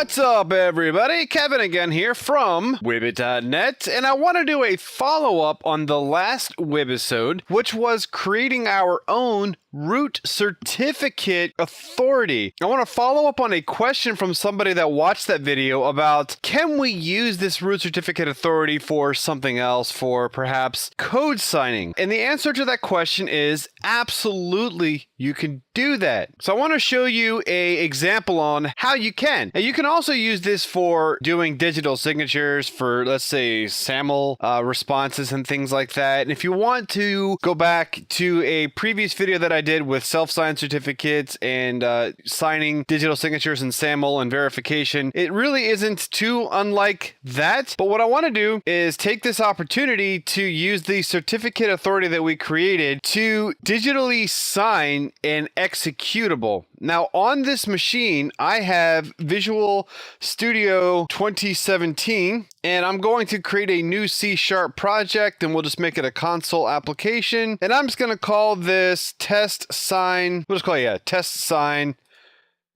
What's up, everybody? Kevin again here from WiBit.net, and I want to do a follow-up on the last WiBisode, which was creating our own root certificate authority. I want to follow up on a question from somebody that watched that video about, can we use this root certificate authority for something else, for perhaps code signing? And the answer to that question is absolutely, you can do that. So I want to show you an example on how you can. And you can also use this for doing digital signatures for, let's say, SAML responses and things like that. And if you want to go back to a previous video that I did with self-signed certificates and signing digital signatures and SAML and verification, it really isn't too unlike that. But what I want to do is take this opportunity to use the certificate authority that we created to digitally sign an executable. Now, on this machine, I have Visual Studio 2017, and I'm going to create a new C# project, and we'll just make it a console application. And I'm just going to call this test sign. We'll just call it, test sign.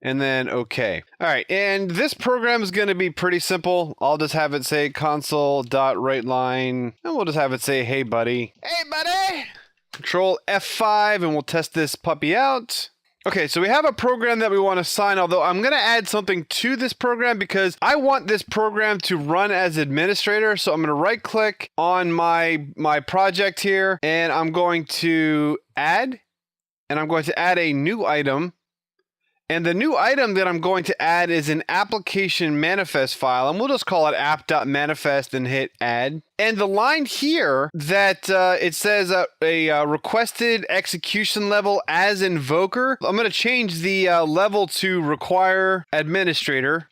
And then OK. All right, and this program is going to be pretty simple. I'll just have it say console.writeLine, and we'll just have it say, hey, buddy. Hey, buddy. Control F5, and we'll test this puppy out. Okay, so we have a program that we want to sign, although I'm going to add something to this program because I want this program to run as administrator. So I'm going to right click on my project here, and I'm going to add, and I'm going to add a new item. And the new item that I'm going to add is an application manifest file, and we'll just call it app.manifest and hit add. And the line here that it says a requested execution level as invoker, I'm going to change the level to require administrator.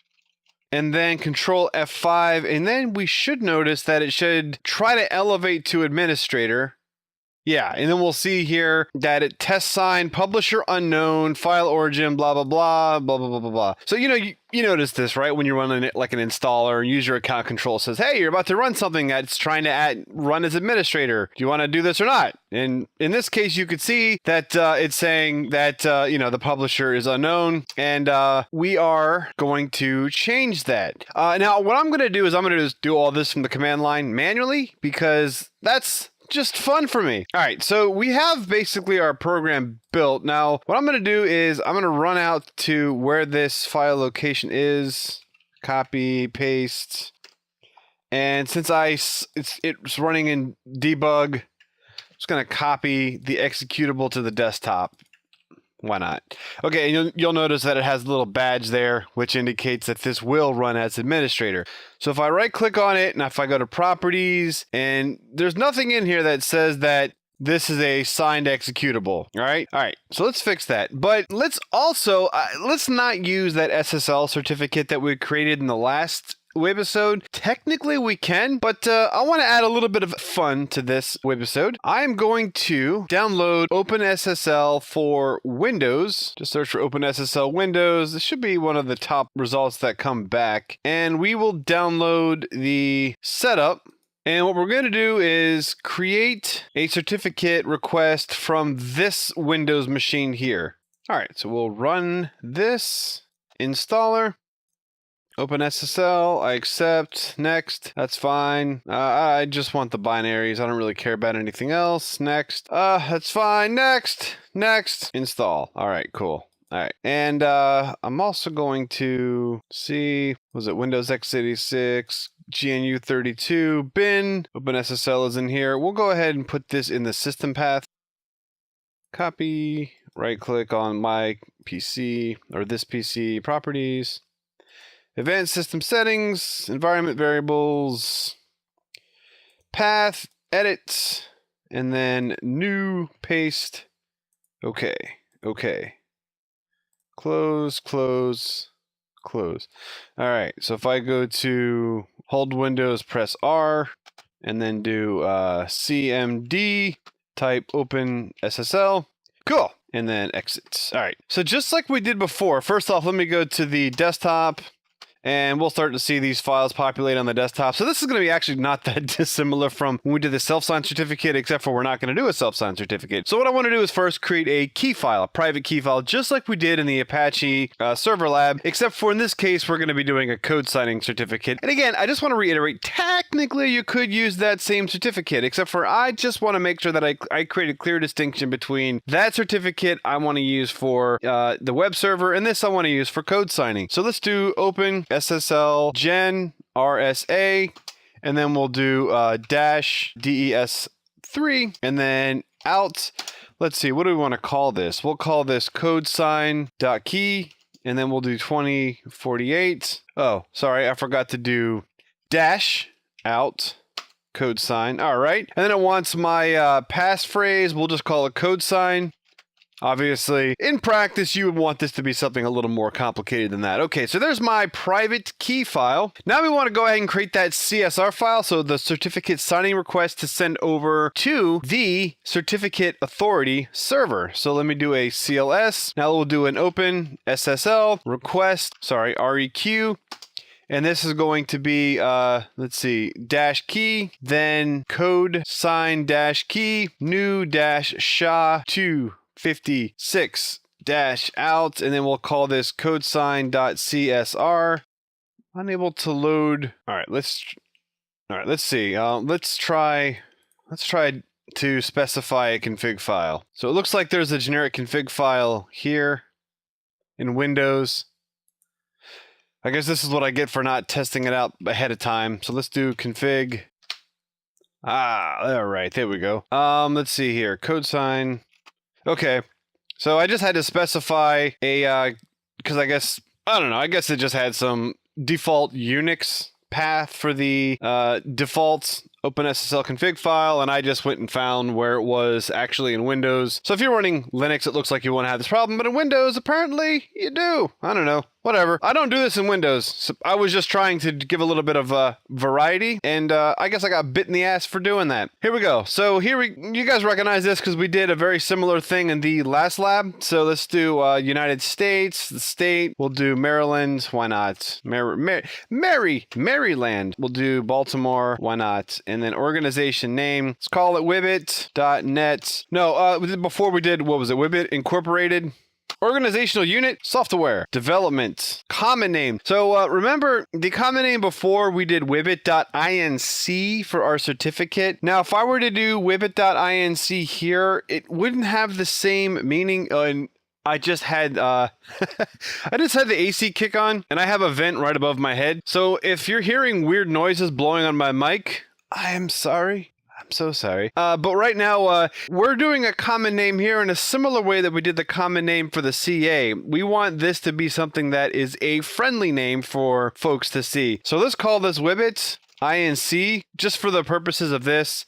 And then Control F5, and then we should notice that it should try to elevate to administrator. Yeah, and then we'll see here that it test sign, publisher unknown, file origin, blah, blah, blah, blah, blah, blah, blah, blah. So, you notice this, right? When you're running it like an installer, user account control says, hey, you're about to run something that's trying to run as administrator. Do you want to do this or not? And in this case, you could see that it's saying that, the publisher is unknown, and we are going to change that. Now, what I'm going to do is I'm going to just do all this from the command line manually because that's just fun for me. All right, so we have basically our program built. Now, what I'm going to do is I'm going to run out to where this file location is, copy, paste, and since it's running in debug, I'm just going to copy the executable to the desktop. Why not? Okay, and you'll notice that it has a little badge there, which indicates that this will run as administrator. So if I right click on it, and if I go to properties, and there's nothing in here that says that this is a signed executable. All right, so let's fix that. But let's also, let's not use that SSL certificate that we created in the last WiBisode. Technically we can, but I want to add a little bit of fun to this WiBisode. I'm going to download OpenSSL for Windows. Just search for OpenSSL Windows. This should be one of the top results that come back. And we will download the setup. And what we're going to do is create a certificate request from this Windows machine here. All right, so we'll run this installer. OpenSSL, I accept, next, that's fine. I just want the binaries, I don't really care about anything else, next, that's fine, next, install. All right, cool. All right, and I'm also going to see, was it Windows x86, GNU32, bin, OpenSSL is in here. We'll go ahead and put this in the system path. Copy, right click on my PC, or this PC, properties. Advanced system settings, environment variables, path, edit, and then new, paste. Okay. Close. All right, so if I go to hold Windows, press R, and then do CMD, type OpenSSL. Cool. And then exit. All right, so just like we did before, first off, let me go to the desktop. and we'll start to see these files populate on the desktop. So this is going to be actually not that dissimilar from when we did the self-signed certificate, except for we're not going to do a self-signed certificate. So what I want to do is first create a key file, a private key file, just like we did in the Apache server lab, except for in this case, we're going to be doing a code signing certificate. And again, I just want to reiterate, technically you could use that same certificate, except for I just want to make sure that I create a clear distinction between that certificate I want to use for the web server and this I want to use for code signing. So let's do open SSL gen RSA, and then we'll do dash DES3, and then out. Let's see, what do we want to call this? We'll call this codesign.key, and then we'll do 2048. Oh, sorry, I forgot to do dash out code sign. All right. And then it wants my passphrase. We'll just call it code sign. Obviously, in practice, you would want this to be something a little more complicated than that. Okay, so there's my private key file. Now we want to go ahead and create that CSR file, so the certificate signing request to send over to the certificate authority server. So let me do a CLS. Now we'll do an open SSL request, sorry, REQ. And this is going to be, let's see, dash key, then code sign dash key, new dash SHA-256 dash out, and then we'll call this codesign.csr. Unable to load. All right, let's see. Let's try to specify a config file. So it looks like there's a generic config file here in Windows. I guess this is what I get for not testing it out ahead of time. So let's do config. All right, there we go. Let's see here, code sign. Okay, so I just had to specify a, because I guess it just had some default Unix path for the default OpenSSL config file, and I just went and found where it was actually in Windows. So if you're running Linux, it looks like you won't have this problem, but in Windows, apparently you do. I don't know. Whatever. I don't do this in Windows. So I was just trying to give a little bit of variety, and I guess I got bit in the ass for doing that. Here we go. So you guys recognize this because we did a very similar thing in the last lab. So let's do United States, the state. We'll do Maryland. Why not? Maryland. We'll do Baltimore. Why not? And then organization name. Let's call it WiBit.net. No, before we did, what was it? WiBit Incorporated. Organizational unit, software, development, common name. So remember the common name before we did WiBit.inc for our certificate. Now, if I were to do WiBit.inc here, it wouldn't have the same meaning. I just had I just had the AC kick on, and I have a vent right above my head. So if you're hearing weird noises blowing on my mic, I am sorry. I'm so sorry. But right now, we're doing a common name here in a similar way that we did the common name for the CA. We want this to be something that is a friendly name for folks to see. So let's call this WiBit INC, just for the purposes of this.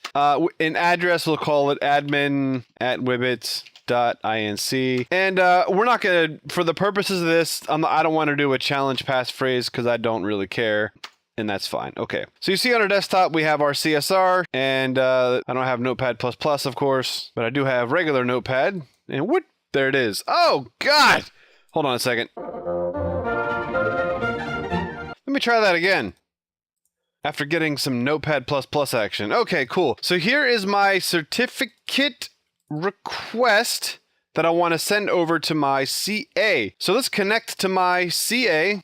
In address, we'll call it admin@wibit.inc. And we're not going to, for the purposes of this, I don't want to do a challenge passphrase because I don't really care. And that's fine. Okay. So you see on our desktop, we have our CSR, and I don't have Notepad++, of course, but I do have regular Notepad. And what? There it is. Oh, God! Hold on a second. Let me try that again. After getting some Notepad++ action. Okay, cool. So here is my certificate request that I want to send over to my CA. So let's connect to my CA.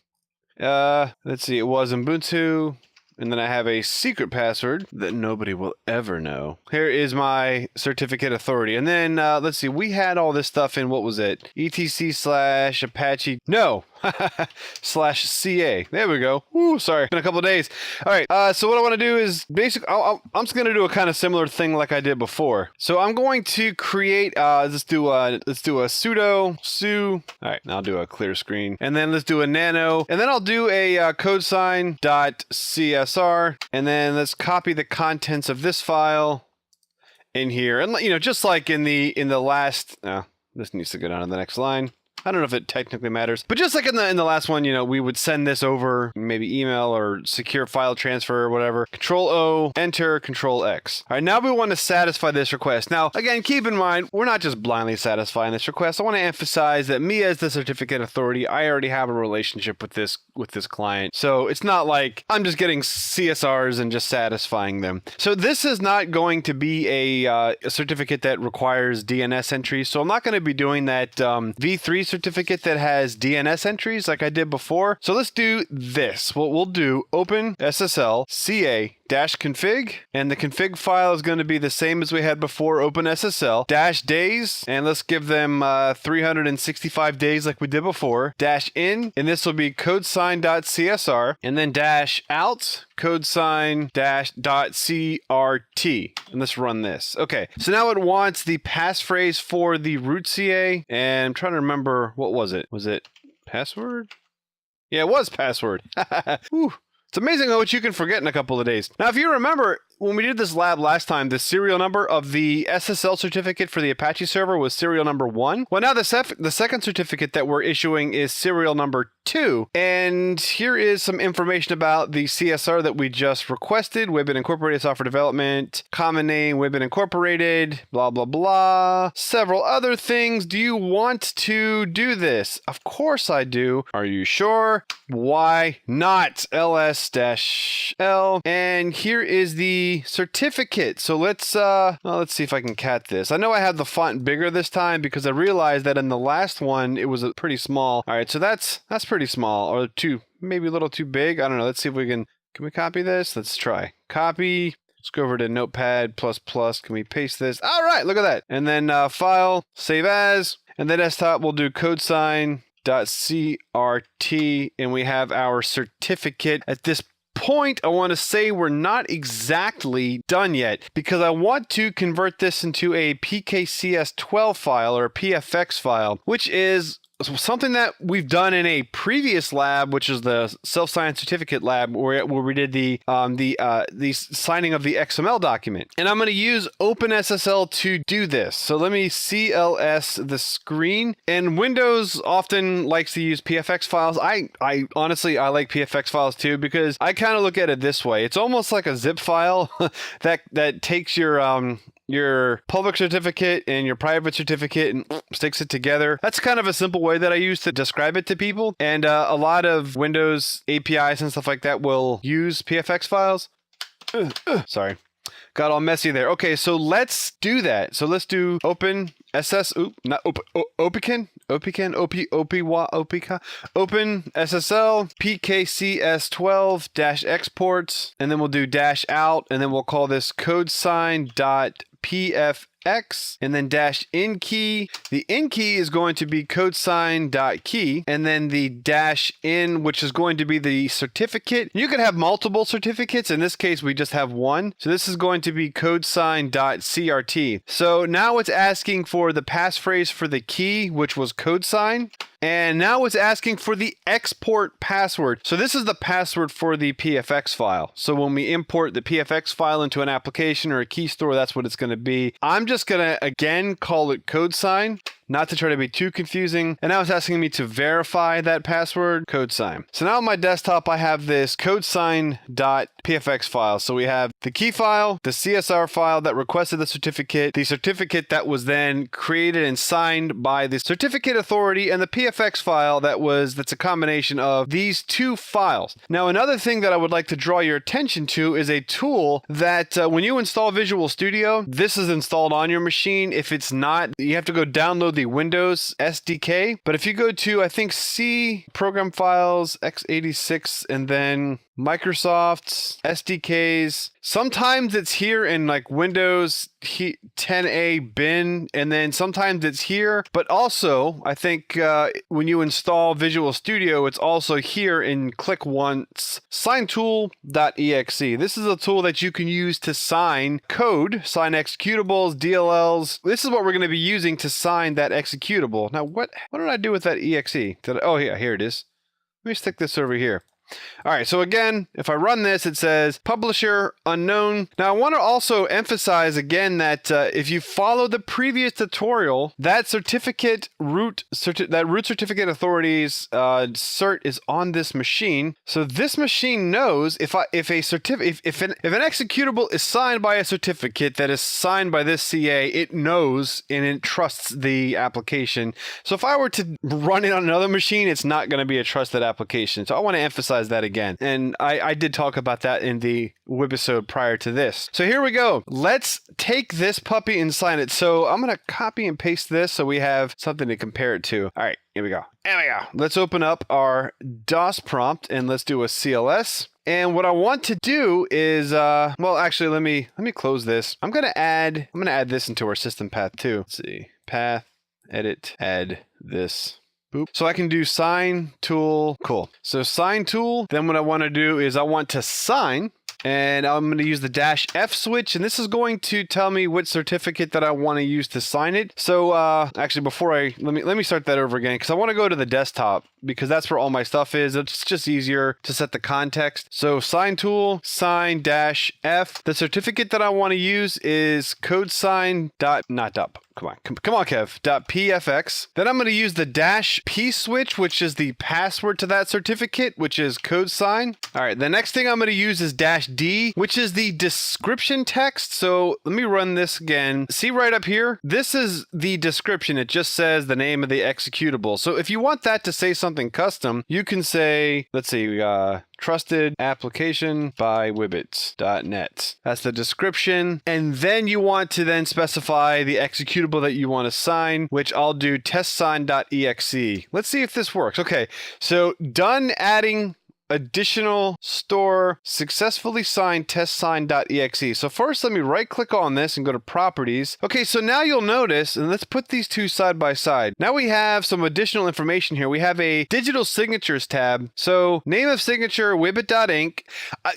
Let's see, it was Ubuntu, and then I have a secret password that nobody will ever know. Here is my certificate authority, and then, let's see, we had all this stuff in, what was it? etc/Apache, no, /CA. There we go. Ooh, sorry, been a couple of days. All right, so what I want to do is basically, I'm just going to do a kind of similar thing like I did before. So I'm going to create, let's do a sudo su. All right, now I'll do a clear screen, and then let's do a nano, and then I'll do a codesign.csr, and then let's copy the contents of this file in here, and just like in the last, this needs to go down to the next line. I don't know if it technically matters, but just like in the last one, you know, we would send this over, maybe email or secure file transfer or whatever. Control O, enter, Control X. All right, now we want to satisfy this request. Now, again, keep in mind, we're not just blindly satisfying this request. I want to emphasize that me as the certificate authority, I already have a relationship with this client. So it's not like I'm just getting CSRs and just satisfying them. So this is not going to be a certificate that requires DNS entries. So I'm not going to be doing that V3 certificate that has DNS entries like I did before. So let's do this. What we'll do, open SSL CA-config, and the config file is going to be the same as we had before, open SSL -days, and let's give them 365 days like we did before, -in, and this will be codesign.csr, and then -out, codesign-.crt, and let's run this. Okay, so now it wants the passphrase for the root CA, and I'm trying to remember, what was it? Was it password? Yeah, it was password. Whew. It's amazing how much you can forget in a couple of days. Now, if you remember, when we did this lab last time, the serial number of the SSL certificate for the Apache server was serial number 1. Well, now the second certificate that we're issuing is serial number 2. And here is some information about the CSR that we just requested. WiBit Incorporated Software Development, common name, WiBit Incorporated, blah, blah, blah. Several other things. Do you want to do this? Of course I do. Are you sure? Why not? ls-l. And here is the certificate. So let's see if I can cat this. I know I have the font bigger this time because I realized that in the last one it was pretty small. All right, so that's pretty small, or maybe a little too big. I don't know. Let's see if we can we copy this? Let's try. Copy. Let's go over to Notepad++. Can we paste this? All right, look at that. And then file, save as, and the desktop we'll do codesign.crt, and we have our certificate. At this point, I want to say we're not exactly done yet because I want to convert this into a PKCS12 file or a PFX file, which is something that we've done in a previous lab, which is the self-signed certificate lab, where we did the signing of the XML document. And I'm going to use OpenSSL to do this. So let me CLS the screen. And Windows often likes to use PFX files. I honestly like PFX files too, because I kind of look at it this way. It's almost like a zip file that takes your public certificate and your private certificate and sticks it together. That's kind of a simple way that I use to describe it to people. And a lot of Windows APIs and stuff like that will use PFX files. Sorry. Got all messy there. Okay, so let's do that. So let's do open SS, open SSL PKCS12-exports, and then we'll do -out, and then we'll call this codesign.pfx, and then -in key. The in key is going to be codesign.key, and then the -in, which is going to be the certificate. You can have multiple certificates. In this case, we just have one. So this is going to be codesign.crt. So now it's asking for the passphrase for the key, which was codesign. And now it's asking for the export password. So this is the password for the PFX file. So when we import the PFX file into an application or a key store, that's what it's going to be. I'm just going to, again, call it codesign, not to try to be too confusing. And now it's asking me to verify that password, codesign. So now on my desktop, I have this codesign.pfx file. So we have the key file, the CSR file that requested the certificate that was then created and signed by the certificate authority, and the PFX file that's a combination of these two files. Now, another thing that I would like to draw your attention to is a tool that when you install Visual Studio, this is installed on your machine. If it's not, you have to go download the Windows SDK. But if you go to, I think, C, Program Files, x86, and then Microsoft's SDKs. Sometimes it's here in like Windows 10A bin, and then sometimes it's here. But also, I think when you install Visual Studio, it's also here in Click Once, signtool.exe. This is a tool that you can use to sign code, sign executables, DLLs. This is what we're going to be using to sign that executable. Now, what did I do with that exe? Oh, yeah, here it is. Let me stick this over here. All right, so again, if I run this, it says publisher unknown. Now I want to also emphasize again that if you follow the previous tutorial, that root certificate authorities cert is on this machine. So this machine knows if an executable is signed by a certificate that is signed by this CA, it knows and it trusts the application. So if I were to run it on another machine, it's not going to be a trusted application. So I want to emphasize that again. And I did talk about that in the WiBisode prior to this. So here we go. Let's take this puppy and sign it. So I'm going to copy and paste this so we have something to compare it to. All right, here we go. There we go. Let's open up our DOS prompt and let's do a CLS. And what I want to do is, well, actually, let me close this. I'm gonna add this into our system path too. Let's see, path, edit, add this. Boop. So I can do sign tool. Cool. So sign tool. Then what I want to do is I want to sign. And I'm going to use the -F switch, and this is going to tell me what certificate that I want to use to sign it. So actually, before let me start that over again, because I want to go to the desktop because that's where all my stuff is. It's just easier to set the context. So sign tool, sign -F. The certificate that I want to use is codesign dot not dot. Come on, Kev. .pfx. Then I'm going to use the -P switch, which is the password to that certificate, which is code sign. All right, the next thing I'm going to use is -D, which is the description text. So let me run this again. See right up here? This is the description. It just says the name of the executable. So if you want that to say something custom, you can say, let's see, trusted application by WiBit.net. That's the description. And then you want to then specify the executable that you want to sign, which I'll do testsign.exe. Let's see if this works. Okay, so done adding additional store successfully signed testsign.exe. So first let me right click on this and go to properties. Okay, so now you'll notice, and let's put these two side by side. Now we have some additional information here. We have a digital signatures tab. So name of signature WiBit.inc.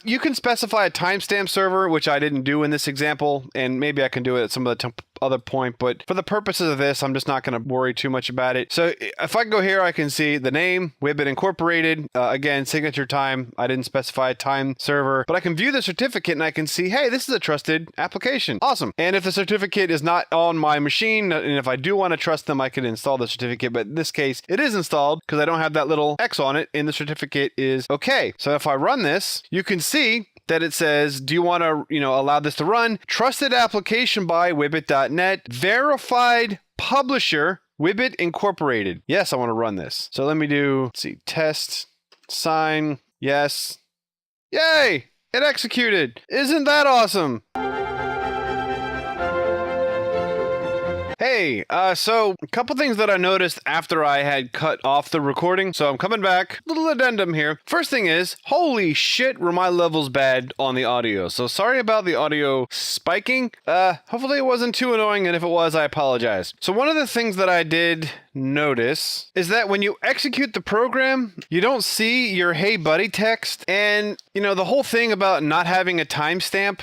You can specify a timestamp server, which I didn't do in this example, and maybe I can do it at some of the other point, but for the purposes of this, I'm just not going to worry too much about it. So if I go here, I can see the name, WiBit Incorporated. Again, signature time. I didn't specify a time server, but I can view the certificate and I can see, hey, this is a trusted application. Awesome. And if the certificate is not on my machine, and if I do want to trust them, I can install the certificate. But in this case, it is installed because I don't have that little X on it, and the certificate is okay. So if I run this, you can see that it says, do you want to, allow this to run? Trusted application by WiBit.net, verified publisher, WiBit Incorporated. Yes, I want to run this. So let me do, let's see, test, sign, yes. Yay! It executed. Isn't that awesome? Hey, so a couple things that I noticed after I had cut off the recording. So I'm coming back. Little addendum here. First thing is, holy shit, were my levels bad on the audio. So sorry about the audio spiking. Hopefully it wasn't too annoying, and if it was, I apologize. So one of the things that I did notice is that when you execute the program, you don't see your hey buddy text, and the whole thing about not having a timestamp.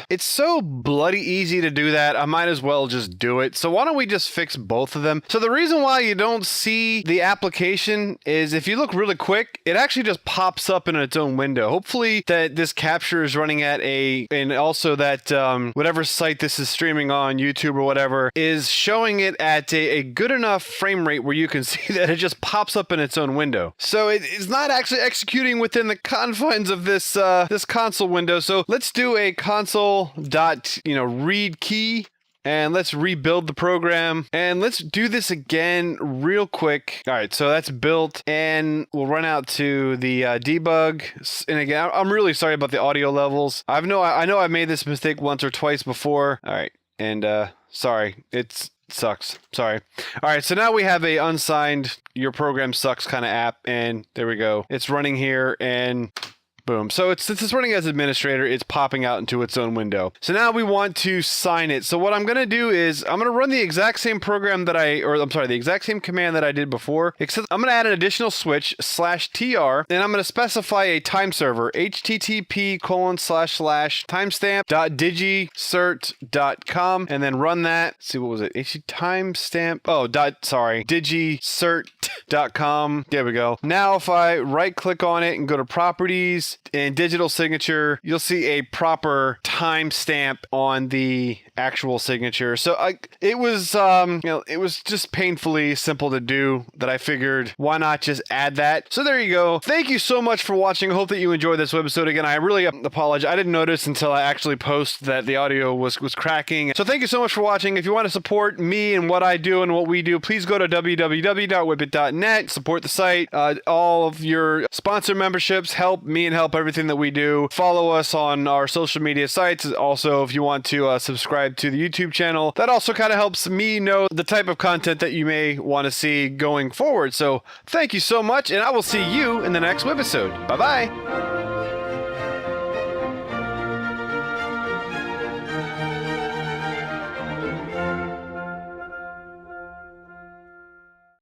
It's so bloody easy to do that. I might as well just do it. So why don't we just fix both of them? So the reason why you don't see the application is if you look really quick, it actually just pops up in its own window. Hopefully that this capture is running at and also that whatever site this is streaming on, YouTube or whatever, is showing it at a good enough frame rate where you can see that it just pops up in its own window. So it's not actually executing within the confines of this this console window. So let's do a console dot read key, and let's rebuild the program, and let's do this again real quick. All right, so that's built, and we'll run out to the debug. And again, I'm really sorry about the audio levels. I know I've made this mistake once or twice before. All right, and sorry, it sucks. Sorry. All right, so now we have a unsigned your program sucks kind of app, and there we go. It's running here, and Boom. So since it's running as administrator, it's popping out into its own window. So now we want to sign it. So what I'm going to do is I'm going to run the exact same program that the exact same command that I did before, except I'm going to add an additional switch /tr, and I'm going to specify a time server, http://timestamp.digisert.com, and then run that. Let's see, what was it? digisert.com. There we go. Now if I right click on it and go to properties and digital signature, you'll see a proper timestamp on the actual signature. So it was just painfully simple to do that I figured why not just add that. So there you go. Thank you so much for watching. I hope that you enjoyed this webisode. Again, I really apologize. I didn't notice until I actually posted that the audio was cracking. So thank you so much for watching. If you want to support me and what I do and what we do, please go to www.wibit.net, support the site. All of your sponsor memberships help me and help everything that we do. Follow us on our social media sites. Also, if you want to subscribe to the YouTube channel, that also kind of helps me know the type of content that you may want to see going forward. So thank you so much, and I will see you in the next webisode. Bye-bye.